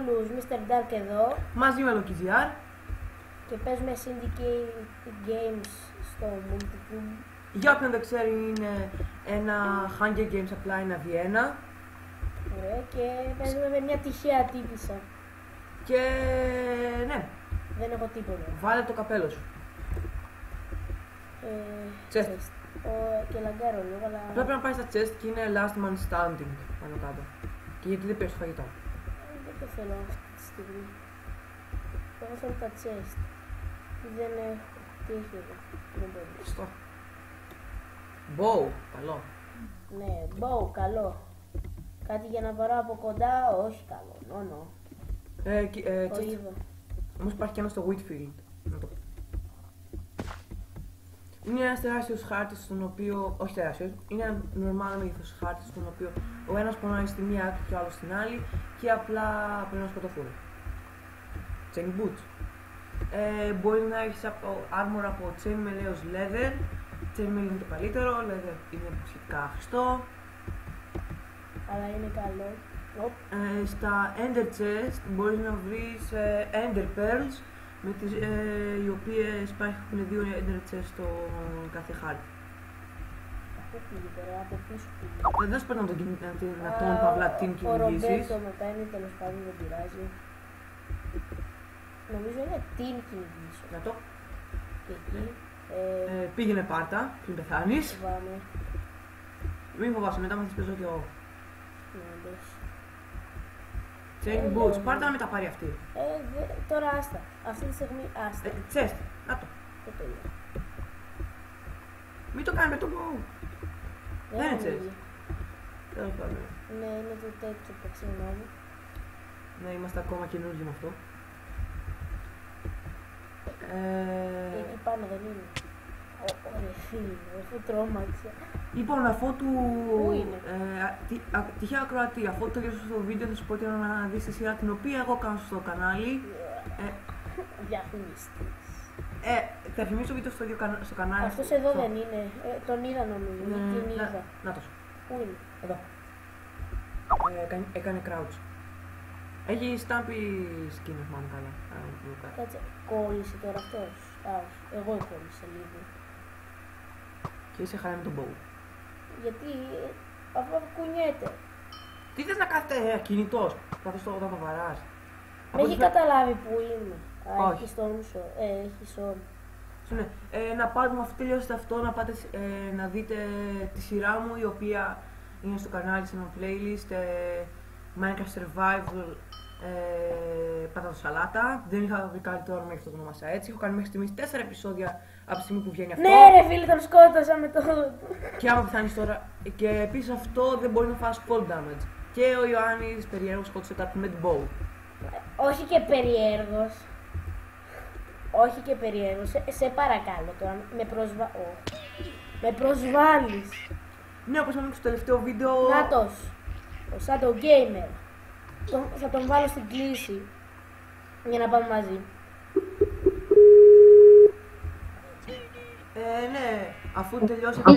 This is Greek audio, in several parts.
όλους, Mr. Dark εδώ. Μαζί με το KZR. Και παίζουμε Syndicate Games στο Multicube. Για όποιον δεν ξέρει, είναι ένα Hunger Games, απλά είναι Βιέννα. Ωραία, και παίζουμε με μια τυχαία τύπισσα. Και ναι, Δεν έχω τίποτα. βάλε το καπέλο σου. Chest. Και λαγκάρω λίγο, αλλά... Πρέπει να πάει στα chest και είναι last man standing πάνω κάτω. Και γιατί δεν πήρες το φαγητό. Δεν το θέλω αυτή τη στιγμή. Εγώ θέλω τα chest. Δεν έχω. Τι έχει εδώ. Δεν μπορεί. Στο. Bow, καλό. Ναι, bow, καλό. Κάτι για να βαρώ από κοντά, όχι καλό. No. Το chest. είδα. Όμως υπάρχει και ένα στο Whitfield. Να το... Είναι ένας τεράστιος χάρτης στον οποίο, όχι τεράστιος, είναι ένα normal μέγεθος χάρτης στον οποίο ο ένας πονάει στη μία άκρη και ο άλλος στην άλλη και απλά πρέπει να σκοτωθούν. Chain boots. Μπορεί να έχεις armor από chainmail έως leather. Chainmail είναι το καλύτερο, leather είναι σχετικά χρηστό. Αλλά είναι καλό. Στα Ender Chest μπορείς να βρεις Ender Pearls με τις, οι οποίες υπάρχουν δύο Ender Chest στο κάθε χάρτη. Αυτό πήγε τώρα, από πίσω πήγε. Δεν σου πρέπει να τον παυλά την Ο κυνηγήσεις. Ρομπέρτο με παίρνει, τέλος πάντων δεν πειράζει. Νομίζω είναι την κυνηγήσω. Να το. Και εκεί. Πήγαινε πάρτα πριν πεθάνεις. Πάμε. Μην φοβάσαι, μετά μαθείς παίζω και εγώ. Ναι, εντάξει. Chain boots, πάρτα να με τα πάρει αυτή. Τώρα άστα. Αυτή τη στιγμή άστα. Chest, να το. Δεν το είδα. Μην το κάνει με το bow. Δεν είναι chest. νομίζω. Τέλος πάντων. Ναι, είναι το τέτοιο που ξενόμου. Ναι, είμαστε ακόμα καινούργιοι με αυτό. Εκεί πάνω δεν είναι. Ωραία φίλε, αφού τρόμαξα. Λοιπόν, αφότου. Πού είναι? Τυχαία ακροατή, αφού τελειώσω το βίντεο θα σου πω ότι να δεις τη σειρά την οποία εγώ κάνω στο κανάλι. Διαφημιστής. Θα θυμίσω βίντεο στο κανάλι. Αυτός εδώ δεν είναι. Τον είδα νομίζω. Την είδα. Νάτος. Πού είναι? Εδώ. Έκανε crouch. Έχει στάμπι skin, μάλλον καλά. Κάτσε. Κόλλησε τώρα αυτός. Όχι. Εγώ κόλλησα λίγο. Και είσαι χαρά με τον bow. Γιατί αφού κουνιέται. Τι θες να κάθεται κινητός, καθώς όταν το βαράς. Με έχει καταλάβει που είμαι. Όχι. Έχει στον έχει σόν. Ναι, να πάρουμε αφού τελειώσετε αυτό, να πάτε να δείτε τη σειρά μου, η οποία είναι στο κανάλι σε ένα playlist, Minecraft Survival, πατάτο σαλάτα. Δεν είχα βρει κάτι τώρα μέχρι το ονόμασα έτσι. Έχω κάνει μέχρι στιγμής 4 επεισόδια από τη στιγμή που βγαίνει αυτό. Ναι ρε φίλε, τον σκότωσα με το... Και άμα πεθάνεις τώρα, και επίσης αυτό δεν μπορεί να φας fall damage. Και ο Ιωάννης περιέργως σκότωσε κάτι με την bow. Όχι και περίεργος. Όχι και περίεργος. Σε παρακαλώ τώρα, με προσβάλλεις. Ναι, όπως είπαμε στο τελευταίο βίντεο. Νάτος, ο Shadow Gamer. Θα τον βάλω στην κλίση για να πάμε μαζί. Ναι, αφού τελειώσετε.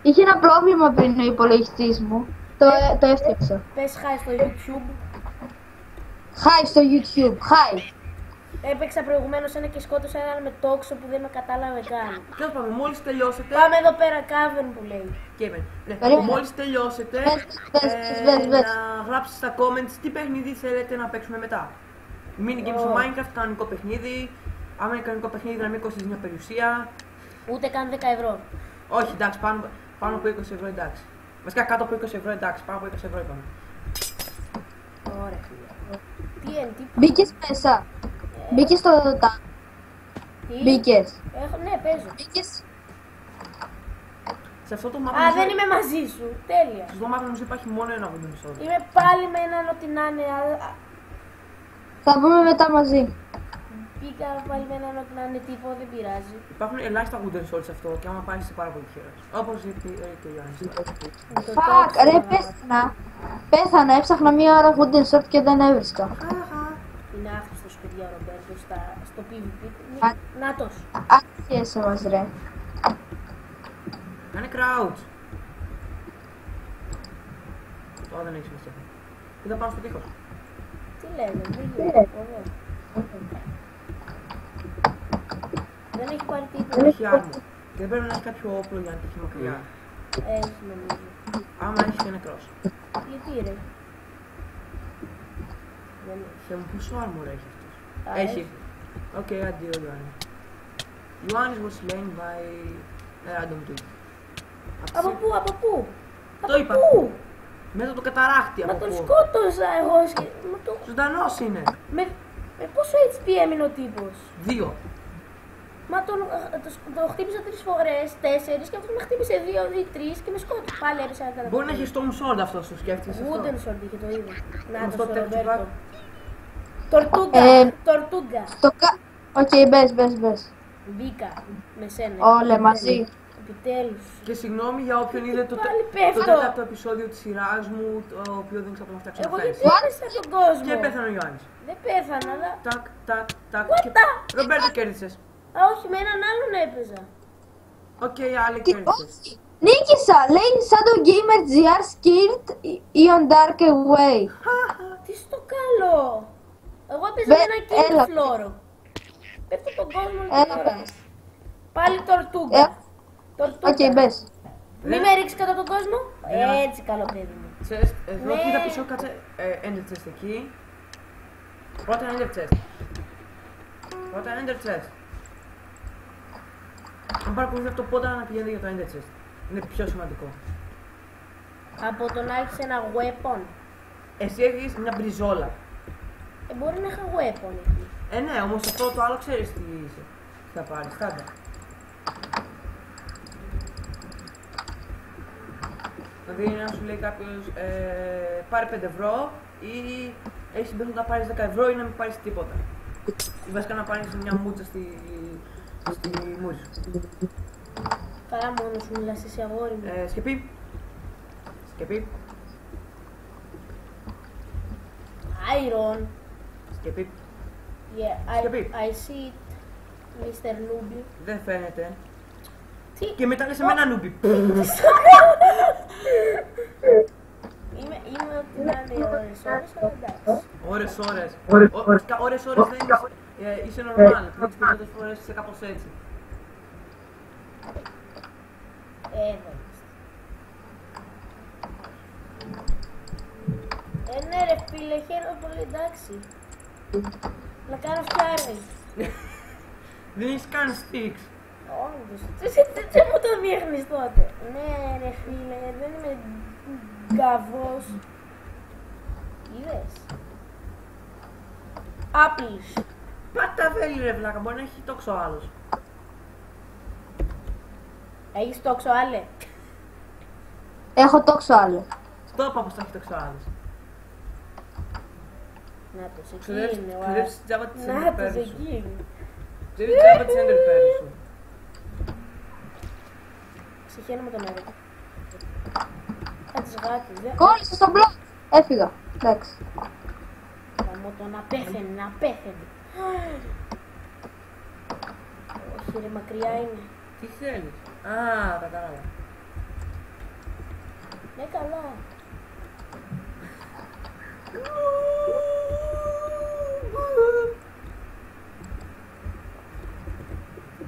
Είχε ένα πρόβλημα πριν ο υπολογιστής μου. Το έφτιαξα. Πες hi στο YouTube. Hi στο YouTube, hi. Έπαιξα προηγουμένως ένα και σκότωσα έναν με τόξο που δεν με κατάλαβε καν. Τέλος πάντων, μόλις τελειώσετε. Πάμε εδώ πέρα, cavern που λέει. Kevin, ναι, Περίμενε. μόλις τελειώσετε, Πες. να γράψετε στα comments τι παιχνίδι θέλετε να παίξουμε μετά. Mini games στο Minecraft, κανονικό παιχνίδι. Άμα είναι κανονικό παιχνίδι, να μην κοστίζει μια περιουσία. Ούτε καν 10 ευρώ. Όχι, εντάξει, πάνω από 20 ευρώ εντάξει. Βασικά κάτω από 20 ευρώ εντάξει, πάνω από 20 ευρώ είπαμε. Ωραία, φίλε. TNT. Μπήκες μέσα. Μπήκες στο δωτά. Τι? Μπήκες. Ναι, παίζω. Μπήκες. Σε αυτό το map Α, δεν είμαι μαζί σου. Τέλεια. Στο map νομίζω υπάρχει μόνο ένα βίντεο επεισόδιο. Είμαι πάλι με έναν ό,τι να είναι. Θα πούμε μετά μαζί. Πήγα πάλι με έναν ό,τι να είναι τύπο, δεν πειράζει. Υπάρχουν ελάχιστα wooden swords σε αυτό και άμα πάρεις είσαι πάρα πολύ τυχερός. Όπως είπε και ο Γιάννης. Φακ, ρε πέθανα, έψαχνα μία ώρα wooden sword και δεν έβρισκα. Είναι άχρηστος παιδιά ο Ρομπέρτο στο PvP. Α. Νάτος. Άρχισε μας ρε. Κάνε crouch. Τώρα δεν έχει σημασία. Είδα πάνω στο τείχος. Τι λέτε, δεν γίνεται. Ωραία. Δεν έχει πάρει τίποτα. Έχει άρμο. Και δεν πρέπει να έχει κάποιο όπλο για να τύχει μακριά. Έχει νομίζω. Άμα έχει και νεκρός. Γιατί ρε. Δεν έχει. Θεέ μου, πόσο άρμο έχει αυτός. Α, Έχει. Οκ, αντίο Ιωάννη. Ιωάννης was slain by a random dude. Από πού, από πού. Το Από είπα. πού. Μέσα από το καταράκτη Μα από τον πού. σκότωσα εγώ. Μα το... Ζωντανός είναι. με πόσο HP έμεινε ο τύπος. 2. Μα το χτύπησα 3 φορές, 4 και αυτό με χτύπησε 2 ή 3 και με σκότωσε. Πάλι έπεσε ένα καταπληκτικό. Μπορεί να έχει Storm Sword αυτό, το σκέφτεσαι αυτό. Wooden sword είχε, το είδα. Να Αυτό το στο τέτοιο Ρομπέρτο. πράγμα. Τορτούγκα, τορτούγκα. Οκ, μπες. Μπήκα με σένα. Όλα μαζί. Επιτέλους. Και συγγνώμη για όποιον είδε το Πάλι πέφτω. τέταρτο επεισόδιο της σειράς μου, το οποίο δεν ξέρω να φτιάξω Εγώ να δεν φέρεις. πέθασα στον κόσμο. Και πέθανε ο Ιωάννης. Δεν πέθανα, αλλά... Τάκ, τάκ, τάκ. What Και... the- Ρομπέρτο κέρδισες. Α, όχι, με έναν άλλον έπαιζα. Οκ, άλλη Και κέρδισες. όχι. Νίκησα! Λέει Shadow Gamer GR Skirt Ion Dark Away. Τι στο καλό. Εγώ έπαιζα με ένα κύριο έλα. φλόρο. Πέφτω τον κόσμο όλη την Έλα, ώρα. πες. Πάλι τορτούγκα. Τορτούγκα. Οκ, μπες. Μη με ρίξει κατά τον κόσμο. Έτσι, καλό παιδί μου. Chest, εδώ Ναι. κοίτα πίσω, κάτσε Ender Chest εκεί. Πρώτα Ender Chest. Πρώτα Ender Chest. Αν παρακολουθεί αυτό πότε να πηγαίνει για το Ender Chest. Είναι πιο σημαντικό. Από το να έχει ένα weapon. Εσύ έχεις μια μπριζόλα. Μπορεί να είχα weapon εκεί. Ναι, όμως αυτό το άλλο ξέρεις τι είσαι. Τι θα πάρεις, στάντα. Δηλαδή να σου λέει κάποιος πάρε 5 ευρώ ή έχεις συμπέθει να πάρεις 10 ευρώ ή να μην πάρεις τίποτα. Ή βασικά να πάρεις μια μούτσα στη μούρη σου. Καλά μόνο σου μιλάς εσύ αγόρι μου. Σκεπή. Σκεπή. Iron. Σκεπή. Yeah, Σκεπή. I see it, Mr. Noob. Δεν φαίνεται. Τι. Και μετά λες εμένα νούμπι. Είμαι ό,τι να είναι ώρες, αλλά εντάξει. Ώρες δεν είσαι normal. Τις περισσότερες φορές είσαι κάπως έτσι. Εδώ είμαστε. Ναι ρε φίλε, χαίρομαι πολύ, εντάξει. Να κάνω φτιάρι. Δεν έχεις καν sticks. Όντως. Τι μου το δείχνεις τότε. Ναι ρε φίλε, δεν είμαι γκαβός. Είδες. Άπλης. Πάτα βέλη ρε βλάκα, μπορεί να έχει τόξο άλλος. Έχεις τόξο άλλε. Έχω τόξο άλλο. Στο είπα πως θα έχει τόξο άλλος. Να το σε εκεί Ξοδεύεις είναι ο ξοδεύεις άλλος. την τζάμπα της Να το σε εντερπέρης σου. εκεί είναι. Ξοδεύεις την τζάμπα της εντερπέρης σου. Ξεχαίνομαι τον έρωτα. Κάτσε γάτης, δε. Κόλλησα στο μπλοκ. Έφυγα. Εντάξει. Καμώ το να πέθαινε, να πέθαινε. Όχι ρε, μακριά είναι. Τι θέλεις. Α, κατάλαβα. Ναι, καλά.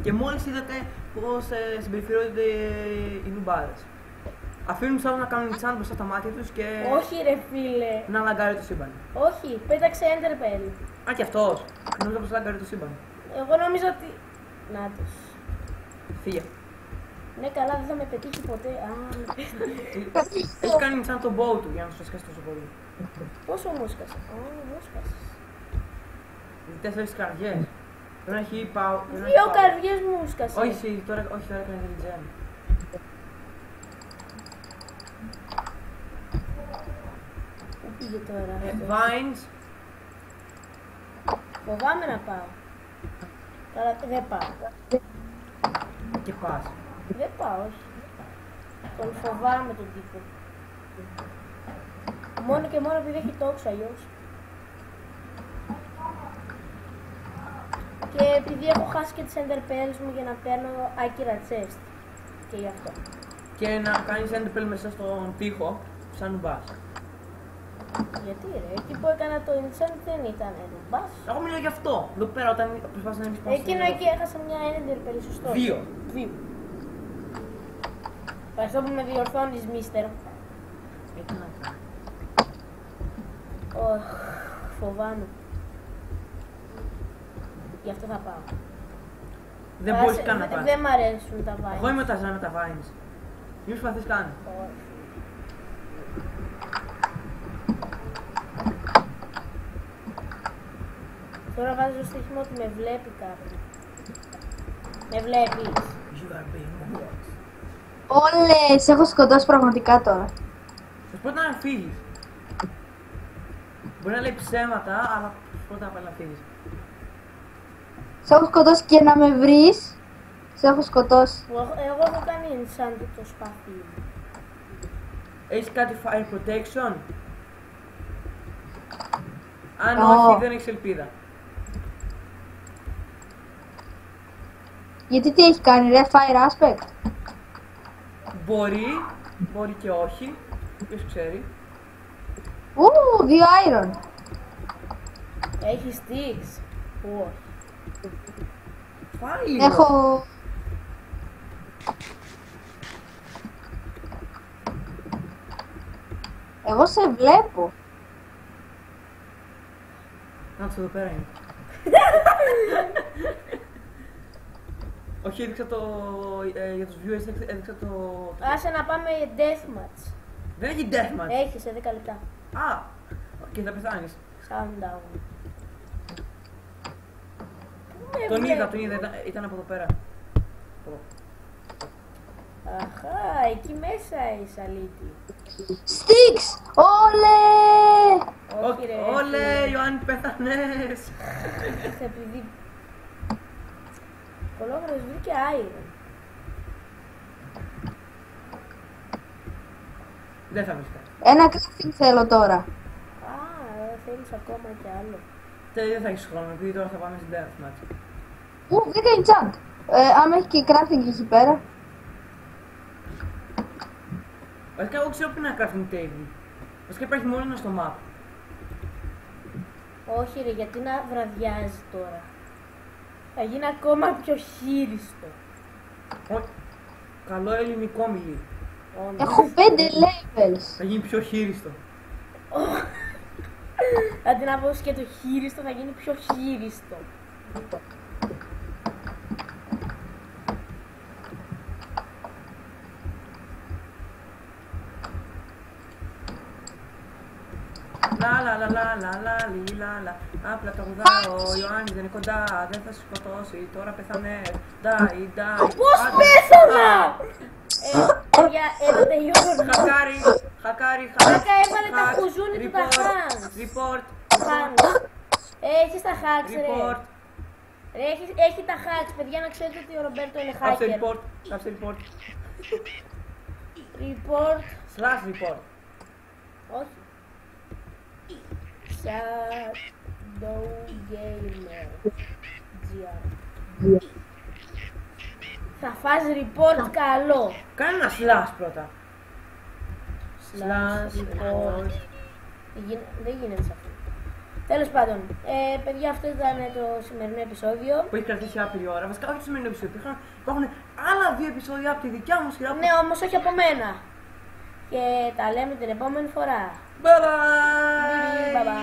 Και μόλις είδατε πώς συμπεριφέρονται οι νουμπάδες. Αφήνουν τους άλλους να κάνουν enchant μπροστά στα μάτια τους και Όχι ρε φίλε. να λαγκάρει το σύμπαν. Όχι, πέταξε Enderpearl. Α, και αυτός. Νόμιζα πως λαγκάρει το σύμπαν. Εγώ νόμιζα ότι... Νάτος. Φύγε. Ναι, καλά, δεν θα με πετύχει ποτέ. Α, με πέθανε. Έχει κάνει enchant το bow του για να σου σκάσει τόσο πολύ. Πόσο μου έσκασε. Α, μου έσκασε. 4 καρδιές. Πρέπει να έχει πάω. 2 καρδιές μου έσκασε. Όχι, τώρα έκανε regen. Πού πήγε τώρα. Vines. Φοβάμαι να πάω. Καλά, δεν πάω. Και πας. Δεν πάω, όχι. Τον φοβάμαι τον τύπο. Μόνο και μόνο επειδή έχει τόξο, αλλιώς. Και επειδή έχω χάσει και τις Enderpearls μου για να παίρνω άκυρα chest. Και γι' αυτό. Και να κάνεις enderpearl μέσα στον τοίχο, σαν νουμπάς. Γιατί ρε, εκεί που έκανα το enchant δεν ήταν μπας. Εγώ μιλάω γι' αυτό. Εδώ πέρα όταν προσπάθησα να μην σπάσω. Εκείνο εκεί έχασα μια ender περί σωστό. 2. Ευχαριστώ που με διορθώνεις, μίστερ. Έτσι να κάνω. Ωχ, φοβάμαι. Γι' αυτό θα πάω. Δεν μπορείς καν να πας. Δεν μ' αρέσουν τα vines. Εγώ είμαι ο Ταζάν με τα vines. Μη προσπαθείς καν. Όχι. Τώρα βάζω στοίχημα ότι με βλέπει κάποιος. Με βλέπεις. You are being watched. Όλες έχω σκοτώσει πραγματικά τώρα. Θα σου πω να φύγεις. Μπορεί να λέει ψέματα, αλλά πρώτα να πάει να φύγεις. Σε έχω σκοτώσει και να με βρεις. Σε έχω σκοτώσει. Εγώ έχω κάνει enchant το σπαθί μου. Έχεις κάτι fire protection? Αν Ω. όχι, δεν έχεις ελπίδα. Γιατί τι έχει κάνει ρε, fire aspect. Μπορεί και όχι. Ποιος ξέρει. Ου, 2 iron. Έχει sticks. Όχι. Φάει λίγο. Έχω... Εγώ σε βλέπω. Να το εδώ πέρα είναι. Όχι, έδειξα το... για τους viewers έδειξα το... Άσε να πάμε deathmatch. Δεν έχει deathmatch. Έχει σε 10 λεπτά. Α, και θα πεθάνεις. Sundown. Τον είδα, ήταν από εδώ πέρα. Εδώ. Αχα, εκεί μέσα η σαλίτη. Sticks! Όλε! Όχι ρε. Όλε, Ιωάννη, πέθανες. Ήρθε επειδή... Κολόγρος βρήκε iron. Δεν θα βρεις κάτι. Ένα crafting θέλω τώρα. Α, θέλεις ακόμα κι άλλο. Δεν θα έχεις χρόνο, επειδή τώρα θα πάμε στην deathmatch. Ου, βρήκα enchant. Άμα έχει και crafting εκεί πέρα. Βασικά, εγώ ξέρω που είναι ένα crafting table. Βασικά υπάρχει μόνο ένα στο map. Όχι ρε, γιατί να βραδιάζει τώρα. Θα γίνει ακόμα πιο χείριστο. Όχι. Καλό ελληνικό μιλή. Έχω 5 levels. Θα γίνει πιο χείριστο. Αντί να πω και το χείριστο, θα γίνει πιο χείριστο. Λα. Απλά τραγουδάω, ο Ιωάννης δεν είναι κοντά, δεν θα σε σκοτώσει, τώρα πεθανέ. Die. Πώς πέθανα! Παιδιά, εδώ τελειώνω. Χακάρι. Χάκα έβαλε τα κουζούνι του τα hacks. Report. Έχεις τα hacks ρε. Report. Έχει τα hacks, παιδιά, να ξέρετε ότι ο Ρομπέρτο είναι hacker. Κάψε report. Report. Slash report. Όχι. Shadow Gamer. GR. Θα φας report καλό. Κάνε ένα slash πρώτα. Slash report. Δεν γίνεται σε αυτό. Τέλος πάντων, παιδιά, αυτό ήταν το σημερινό επεισόδιο. Που έχει κρατήσει άπειρη ώρα. Βασικά, όχι το σημερινό επεισόδιο. Υπάρχουν άλλα 2 επεισόδια από τη δικιά μου σειρά. Ναι, όμως όχι από μένα. Και τα λέμε την επόμενη φορά. Bye bye! Bye bye.